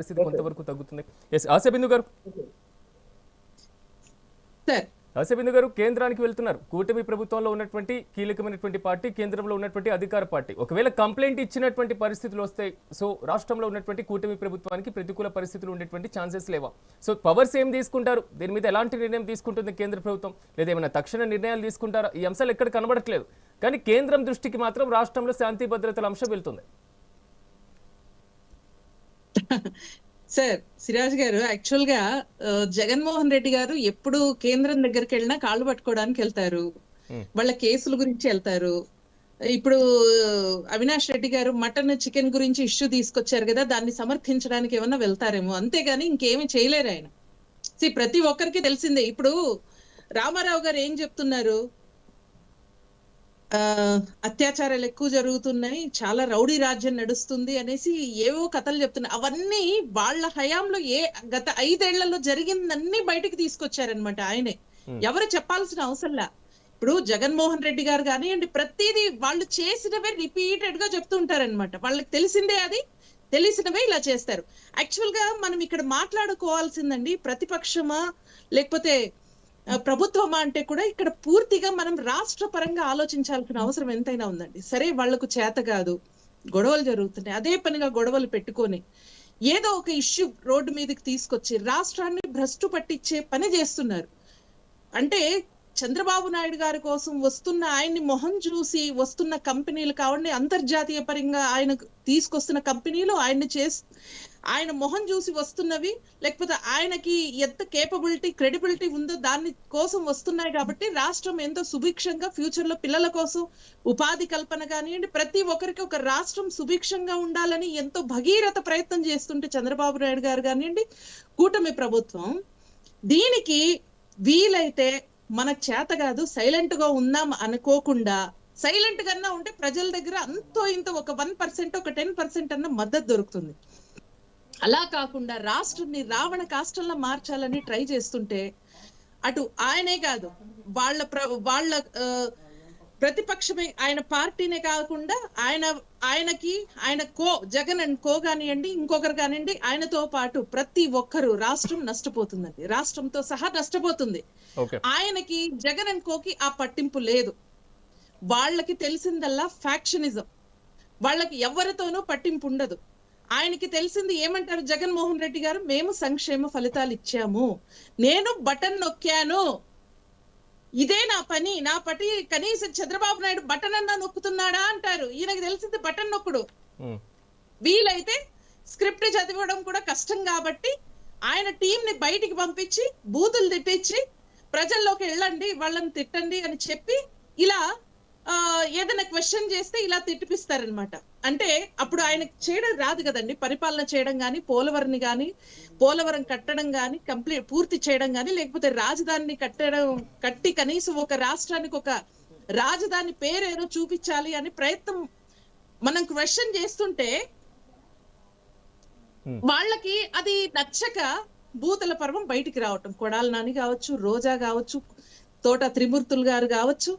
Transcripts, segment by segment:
పరిస్థితి కొంతవరకు తగ్గుతుంది. ఎస్ ఆశబిందు గారు, ఆశబిందు గారు కేంద్రానికి వెళ్తున్నారు. కూటమి ప్రభుత్వంలో ఉన్నటువంటి కీలకమైనటువంటి పార్టీ, కేంద్రంలో ఉన్నటువంటి అధికార పార్టీ ఒకవేళ కంప్లైంట్ ఇచ్చినటువంటి పరిస్థితులు వస్తాయి. సో రాష్ట్రంలో ఉన్నటువంటి కూటమి ప్రభుత్వానికి ప్రతికూల పరిస్థితులు ఉండేటువంటి ఛాన్సెస్ లేవా? సో పవర్స్ ఏం తీసుకుంటారు? దీని మీద ఎలాంటి నిర్ణయం తీసుకుంటుంది కేంద్ర ప్రభుత్వం? లేదా ఏమైనా తక్షణ నిర్ణయాలు తీసుకుంటారా? ఈ అంశాలు ఎక్కడ కనబడట్లేదు, కానీ కేంద్రం దృష్టికి మాత్రం రాష్ట్రంలో శాంతి భద్రతల అంశం వెళ్తుంది. సార్ సిరాజ్ గారు, యాక్చువల్ గా జగన్మోహన్ రెడ్డి గారు ఎప్పుడు కేంద్రం దగ్గరికి వెళ్ళినా కాళ్ళు పట్టుకోవడానికి వెళ్తారు, వాళ్ళ కేసుల గురించి వెళ్తారు. ఇప్పుడు అవినాష్ రెడ్డి గారు మటన్ చికెన్ గురించి ఇష్యూ తీసుకొచ్చారు కదా, దాన్ని సమర్థించడానికి ఏమన్నా వెళ్తారేమో, అంతేగాని ఇంకేమి చేయలేరు ఆయన. ప్రతి ఒక్కరికి తెలిసిందే. ఇప్పుడు రామారావు గారు ఏం చెప్తున్నారు, అత్యాచారాలు ఎక్కువ జరుగుతున్నాయి, చాలా రౌడీ రాజ్యం నడుస్తుంది అనేసి ఏవో కథలు చెప్తున్నాయి. అవన్నీ వాళ్ళ హయాంలో గత 5 ఏళ్లలో జరిగిందన్నీ బయటకు తీసుకొచ్చారనమాట ఆయనే. ఎవరు చెప్పాల్సిన అవసరంలా. ఇప్పుడు జగన్మోహన్ రెడ్డి గారు కానివ్వండి, ప్రతిదీ వాళ్ళు చేసినవే రిపీటెడ్ గా చెప్తుంటారనమాట. వాళ్ళకి తెలిసిందే, అది తెలిసినవే ఇలా చేస్తారు. యాక్చువల్ గా మనం ఇక్కడ మాట్లాడుకోవాల్సిందండి, ప్రతిపక్షమా లేకపోతే ప్రభుత్వమా అంటే కూడా ఇక్కడ పూర్తిగా మనం రాష్ట్ర పరంగా ఆలోచించాల్సిన అవసరం ఎంతైనా ఉందండి. సరే, వాళ్లకు చేత కాదు, గొడవలు జరుగుతున్నాయి, అదే పనిగా గొడవలు పెట్టుకొని ఏదో ఒక ఇష్యూ రోడ్డు మీదకి తీసుకొచ్చి రాష్ట్రాన్ని భ్రష్టు పట్టించే పని చేస్తున్నారు. అంటే చంద్రబాబు నాయుడు గారి కోసం వస్తున్న, ఆయన్ని మొహం చూసి వస్తున్న కంపెనీలు కావండి, అంతర్జాతీయ పరంగా ఆయన తీసుకొస్తున్న కంపెనీలు ఆయన మొహం చూసి వస్తున్నవి, లేకపోతే ఆయనకి ఎంత కేపబిలిటీ క్రెడిబిలిటీ ఉందో దాని కోసం వస్తున్నాయి. కాబట్టి రాష్ట్రం ఎంతో సుభిక్షంగా ఫ్యూచర్ లో పిల్లల కోసం ఉపాధి కల్పన కానివ్వండి, ప్రతి ఒక్కరికి ఒక రాష్ట్రం సుభిక్షంగా ఉండాలని ఎంతో భగీరథ ప్రయత్నం చేస్తుంటే చంద్రబాబు నాయుడు గారు కానివ్వండి, కూటమి ప్రభుత్వం, దీనికి వీలైతే మనకు చేత కాదు, సైలెంట్ గా ఉందాం అనుకోకుండా, సైలెంట్ గా ఉంటే ప్రజల దగ్గర అంతో ఇంత ఒక 1% ఒక 10% అన్న మద్దతు దొరుకుతుంది. అలా కాకుండా రాష్ట్రాన్ని రావణ కాష్టంలో మార్చాలని ట్రై చేస్తుంటే, అటు ఆయనే కాదు వాళ్ళ ప్రతిపక్షమే, ఆయన పార్టీనే కాకుండా ఆయన జగన్ అండ్ కో కానివ్వండి, ఇంకొకరు కానివ్వండి, ఆయనతో పాటు ప్రతి ఒక్కరు రాష్ట్రం నష్టపోతుందండి, రాష్ట్రంతో సహా నష్టపోతుంది. ఆయనకి జగన్ అండ్ కోకి ఆ పట్టింపు లేదు. వాళ్ళకి తెలిసిందల్లా ఫ్యాక్షనిజం, వాళ్ళకి ఎవరితోనూ పట్టింపు ఉండదు. ఆయనకి తెలిసింది ఏమంటారు జగన్మోహన్ రెడ్డి గారు, మేము సంక్షేమ ఫలితాలు ఇచ్చాము, నేను బటన్ నొక్కాను, ఇదే నా పని కనీసం చంద్రబాబు నాయుడు బటన్ అన్నా నొక్కుతున్నాడా అంటారు. ఈయనకి తెలిసింది బటన్ నొక్కుడు. వీలైతే స్క్రిప్ట్ చదివడం కూడా కష్టం కాబట్టి ఆయన టీం ని బయటికి పంపించి బూతులు తిట్టించి ప్రజల్లోకి వెళ్ళండి, వాళ్ళని తిట్టండి అని చెప్పి ఇలా ఏదైనా క్వశ్చన్ చేస్తే ఇలా తిట్టిపిస్తారనమాట. అంటే అప్పుడు ఆయనకు చేయడం రాదు కదండి, పరిపాలన చేయడం గాని, పోలవరం కట్టడం గాని, పూర్తి చేయడం గాని, లేకపోతే రాజధానిని కట్టి కనీసం ఒక రాష్ట్రానికి ఒక రాజధాని పేరేదో చూపించాలి అని ప్రయత్నం మనం క్వశ్చన్ చేస్తుంటే వాళ్ళకి అది నచ్చక భూతల పర్వం బయటికి రావటం, కొడాలి నాని కావచ్చు, రోజా కావచ్చు, తోట త్రిమూర్తులు గారు కావచ్చు,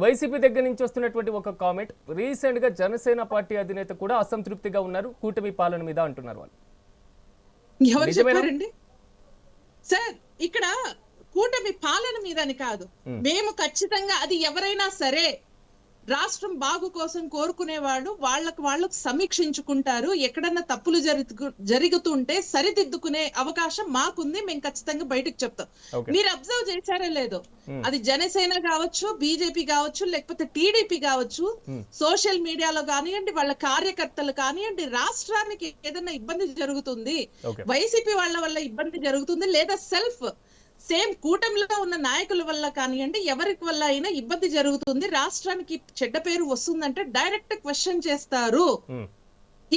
వైసీపీ దగ్గర నుంచి వస్తున్నటువంటి ఒక కామెంట్, రీసెంట్ గా జనసేన పార్టీ అధినేత కూడా అసంతృప్తిగా ఉన్నారు కూటమి పాలన మీద అంటున్నారు. వాళ్ళు ఎవరు చెప్పారండి సార్? ఇక్కడ కూటమి పాలన మీద అని కాదు, మేము ఖచ్చితంగా అది ఎవరైనా సరే రాష్ట్రం బాగు కోసం కోరుకునేవాళ్ళు వాళ్ళకు సమీక్షించుకుంటారు, ఎక్కడన్నా తప్పులు జరుగుతుంటే సరిదిద్దుకునే అవకాశం మాకుంది, మేము ఖచ్చితంగా బయటకు చెప్తాం. మీరు అబ్జర్వ్ చేశారో లేదో, అది జనసేన కావచ్చు, బీజేపీ కావచ్చు, లేకపోతే టీడీపీ కావచ్చు, సోషల్ మీడియాలో కానివ్వండి, వాళ్ళ కార్యకర్తలు కానివ్వండి, రాష్ట్రానికి ఏదైనా ఇబ్బంది జరుగుతుంది, వైసీపీ వాళ్ళ వల్ల ఇబ్బంది జరుగుతుంది, లేదా సేమ్ కూటమిలో ఉన్న నాయకుల వల్ల కానివ్వండి, ఎవరికి వల్ల అయినా ఇబ్బంది జరుగుతుంది, రాష్ట్రానికి చెడ్డ పేరు వస్తుందంటే డైరెక్ట్ క్వశ్చన్ చేస్తారు.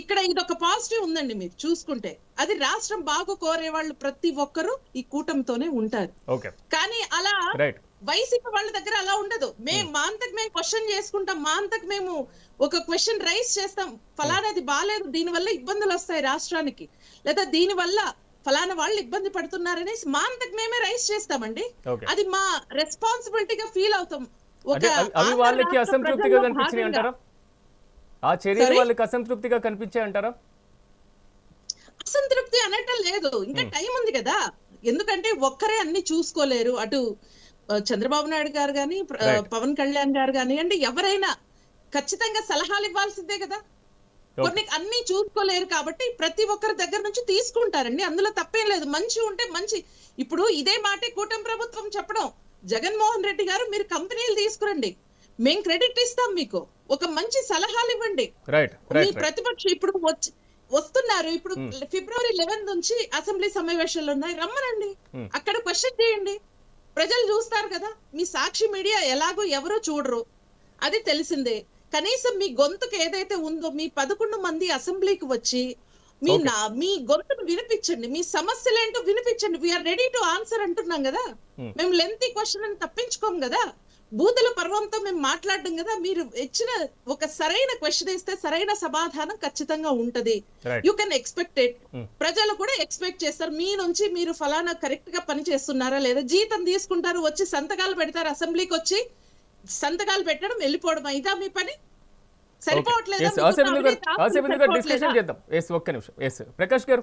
ఇక్కడ ఇదొక పాజిటివ్ ఉందండి, మీరు చూసుకుంటే అది రాష్ట్రం బాగు కోరే వాళ్ళు ప్రతి ఒక్కరు ఈ కూటమితోనే ఉంటారు. కానీ అలా వైసీపీ వాళ్ళ దగ్గర అలా ఉండదు. మా అంతకు మేము క్వశ్చన్ చేసుకుంటాం, మా అంతకు మేము ఒక క్వశ్చన్ రైజ్ చేస్తాం, ఫలానాది బాలేదు, దీని వల్ల ఇబ్బందులు వస్తాయి రాష్ట్రానికి, లేదా దీని వల్ల ఫలానా వాళ్ళు ఇబ్బంది పడుతున్నారని మా అంతకు మేమే రైజ్ చేస్తామండి. అది మా రెస్పాన్సిబిలిటీగా ఫీల్ అవుతాం. వాళ్ళకి అసంతృప్తిగా కనిపించింది అంటారా? ఆ చర్యలు Sorry? వాళ్ళకి అసంతృప్తిగా కనిపించాయంటారా? అసంతృప్తి అనటం లేదు, ఇంకా టైం ఉంది కదా. ఎందుకంటే ఒక్కరే అన్ని చూసుకోలేరు. అటు చంద్రబాబు నాయుడు గారు కానీ, Right. పవన్ కళ్యాణ్ గారు కానివ్వండి, ఎవరైనా ఖచ్చితంగా సలహాలు ఇవ్వాల్సిందే కదా. కొన్ని అన్ని చూసుకోలేరు కాబట్టి ప్రతి ఒక్కరి దగ్గర నుంచి తీసుకుంటారండి, అందులో తప్పేం లేదు. మంచి ఉంటే మంచి. ఇప్పుడు ఇదే మాటే కూటమి ప్రభుత్వం చెప్పడం, జగన్మోహన్ రెడ్డి గారు మీరు కంపెనీలు తీసుకురండి, మేం క్రెడిట్ ఇస్తాం, మీకు ఒక మంచి సలహాలు ఇవ్వండి. రైట్ మీ రైట్ రైట్ ప్రతిపక్షం ఇప్పుడు వస్తున్నారు. ఇప్పుడు ఫిబ్రవరి 11 నుంచి అసెంబ్లీ సమావేశాలు ఉన్నాయి, రమ్మనండి, అక్కడ క్వశ్చన్ చేయండి, ప్రజలు చూస్తారు కదా. మీ సాక్షి మీడియా ఎలాగో ఎవరో చూడరు, అది తెలిసిందే. కనీసం మీ గొంతుకు ఏదైతే ఉందో, మీ 11 మంది అసెంబ్లీకి వచ్చి మీ గొంతును వినిపించండి, మీ సమస్యలేంటో వినిపించండి. వీఆర్ రెడీ టు ఆన్సర్ అంటున్నాం కదా. మేము లెంతీ క్వశ్చన్ అని తప్పించుకోం కదా, బూతుల పర్వంతో మేము మాట్లాడడం కదా. మీరు ఇచ్చిన ఒక సరైన క్వశ్చన్ ఇస్తే సరైన సమాధానం ఖచ్చితంగా ఉంటది. You can expect it. ప్రజలు కూడా ఎక్స్పెక్ట్ చేస్తారు మీ నుంచి, మీరు ఫలానా కరెక్ట్ గా పని చేస్తున్నారా లేదా. జీతం తీసుకుంటారు, వచ్చి సంతకాలు పెడతారు, అసెంబ్లీకి వచ్చి సంతకాలు పెట్టడం, వెళ్ళిపోవడం, ఇదా మీ పని? సరిపోవట్లేదా? డిస్కషన్ చేద్దాం. ఒక్క నిమిషం. ప్రకాష్ గారు